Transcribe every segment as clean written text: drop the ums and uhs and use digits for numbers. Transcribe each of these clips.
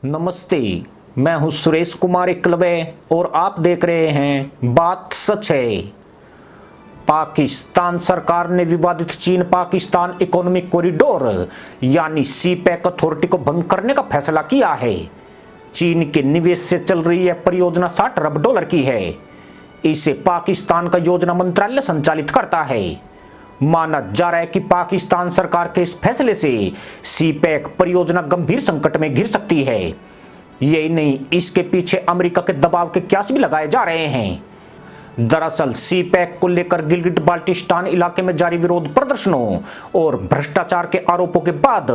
नमस्ते, मैं हूं सुरेश कुमार एकलवे और आप देख रहे हैं बात सच है। पाकिस्तान सरकार ने विवादित चीन पाकिस्तान इकोनॉमिक कॉरिडोर यानी सीपैक अथॉरिटी को भंग करने का फैसला किया है। चीन के निवेश से चल रही यह परियोजना $60 अरब की है। इसे पाकिस्तान का योजना मंत्रालय संचालित करता है। माना जा रहा है कि पाकिस्तान सरकार के इस फैसले से सीपैक परियोजना गंभीर संकट में घिर सकती है। यही नहीं, इसके पीछे अमेरिका के दबाव के क्यास भी लगाए जा रहे हैं। दरअसल सीपैक को लेकर गिलगिट बाल्टिस्तान इलाके में जारी विरोध प्रदर्शनों और भ्रष्टाचार के आरोपों के बाद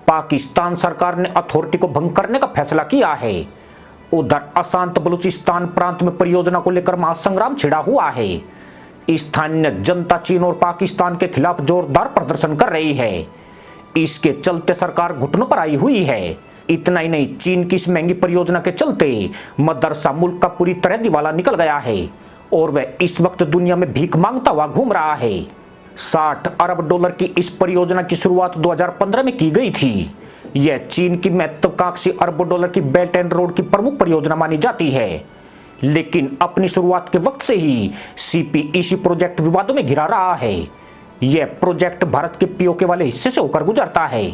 पाकिस्तान सरकार ने अथॉरिटी को भंग करने का फैसला किया है। उधर अशांत बलूचिस्तान प्रांत में परियोजना को लेकर महासंग्राम छिड़ा हुआ है। स्थानीय जनता चीन और पाकिस्तान के खिलाफ जोरदार प्रदर्शन कर रही है। इसके चलते सरकार घुटनों पर आई हुई है। इतना ही नहीं, चीन की इस महंगी परियोजना के चलते मदरसा मुल्क का पूरी तरह दिवाला निकल गया है और वह इस वक्त दुनिया में भीख मांगता हुआ घूम रहा है। $60 अरब की इस परियोजना की शुरुआत 2015 में की गई थी। यह चीन की महत्वाकांक्षी अरबों डॉलर की बेल्ट एंड रोड की प्रमुख परियोजना मानी जाती है। लेकिन अपनी शुरुआत के वक्त से ही सीपीईसी प्रोजेक्ट विवादों में घिरा रहा है। यह प्रोजेक्ट भारत के पीओके वाले हिस्से से होकर गुजरता है,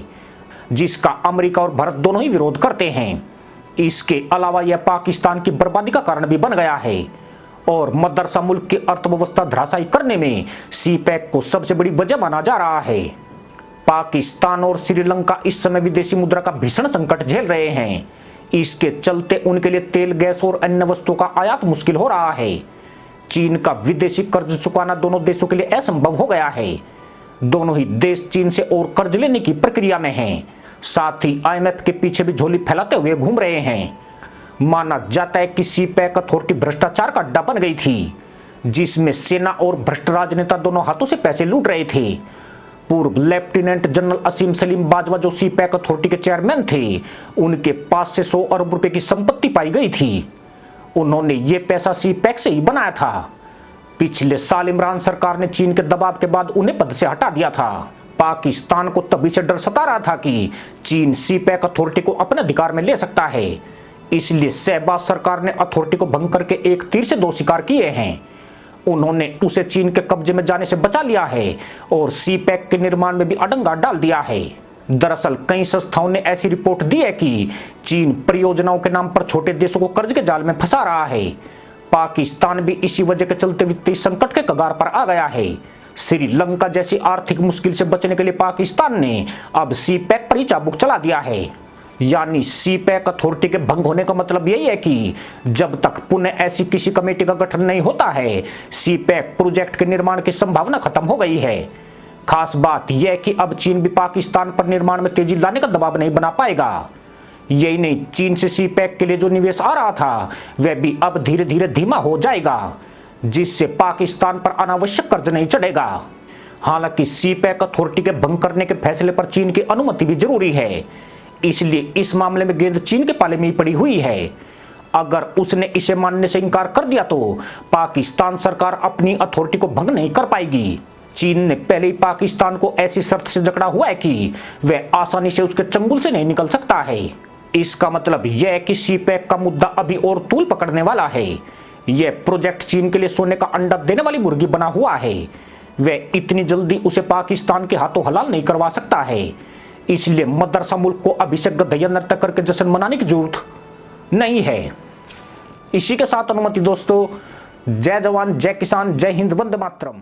जिसका अमेरिका और भारत दोनों ही विरोध करते हैं। इसके अलावा यह पाकिस्तान की बर्बादी का कारण भी बन गया है और मदरसा मुल्क की अर्थव्यवस्था धराशायी करने में सीपैक को सबसे बड़ी वजह माना जा रहा है। पाकिस्तान और श्रीलंका इस समय विदेशी मुद्रा का भीषण संकट झेल रहे हैं। इसके चलते उनके लिए तेल, गैस और अन्य वस्तुओं का आयात मुश्किल हो रहा है। चीन का विदेशी कर्ज चुकाना दोनों देशों के लिए असंभव हो गया है। दोनों ही देश चीन से और कर्ज लेने की प्रक्रिया में हैं। साथ ही आईएमएफ के पीछे भी झोली फैलाते हुए घूम रहे हैं। माना जाता है कि सीपैक अथॉरिटी भ्रष्टाचार का अड्डा बन गई थी, जिसमें सेना और भ्रष्ट राजनेता दोनों हाथों से पैसे लूट रहे थे। पूर्व लेफ्टिनेंट जनरल असीम सलीम बाजवा, जो सीपैक अथॉरिटी के चेयरमैन थे, उनके पास से $100 अरब की संपत्ति पाई गई थी। उन्होंने ये पैसा सीपैक से ही बनाया था। पिछले साल इमरान सरकार ने चीन के दबाव के बाद उन्हें पद से हटा दिया था। पाकिस्तान को तभी से डर सता रहा था कि चीन सीपैक अथॉरिटी को अपने अधिकार में ले सकता है। इसलिए शहबाज सरकार ने अथॉरिटी को भंग करके एक तीर से 2 शिकार किए हैं। उन्होंने उसे चीन के कब्जे में जाने से बचा लिया है और सीपैक के निर्माण में भी अड़ंगा डाल दिया है। दरअसल कई संस्थाओं ने ऐसी रिपोर्ट दी है कि चीन परियोजनाओं के नाम पर छोटे देशों को कर्ज के जाल में फंसा रहा है। पाकिस्तान भी इसी वजह के चलते वित्तीय संकट के कगार पर आ गया है। श्रीलंका जैसी आर्थिक मुश्किल से बचने के लिए पाकिस्तान ने अब सीपैक पर ही चाबुक चला दिया है। यानी सीपैक अथॉरिटी के भंग होने का मतलब यही है कि जब तक पुनः ऐसी किसी कमेटी का गठन नहीं होता है, सीपैक प्रोजेक्ट के निर्माण की संभावना खत्म हो गई है। खास बात यह कि अब चीन भी पाकिस्तान पर निर्माण में तेजी लाने का दबाव नहीं बना पाएगा। यही नहीं, चीन से सीपैक के लिए जो निवेश आ रहा था वह भी अब धीरे धीरे धीमा हो जाएगा, जिससे पाकिस्तान पर अनावश्यक कर्ज नहीं चढ़ेगा। हालांकि सीपैक अथॉरिटी के भंग करने के फैसले पर चीन की अनुमति भी जरूरी है, इसलिए इस मामले में गेंद चीन के पाले में ही पड़ी हुई है। अगर उसने इसे मानने से इनकार कर दिया तो पाकिस्तान सरकार अपनी अथॉरिटी को भंग नहीं कर पाएगी। चीन ने पहले ही पाकिस्तान को ऐसी शर्त से जकड़ा हुआ है कि वह आसानी से उसके चंगुल से नहीं निकल सकता है। इसका मतलब यह है कि सीपैक का मुद्दा अभी और तूल पकड़ने वाला है। यह प्रोजेक्ट चीन के लिए सोने का अंडा देने वाली मुर्गी बना हुआ है। वह इतनी जल्दी उसे पाकिस्तान के हाथों हलाल नहीं करवा सकता है। इसलिए मदरसा मुल्क को अभी से गधैया नृत्य करके जश्न मनाने की जरूरत नहीं है। इसी के साथ अनुमति दोस्तों, जय जवान, जय किसान, जय हिंद, वंदे मातरम।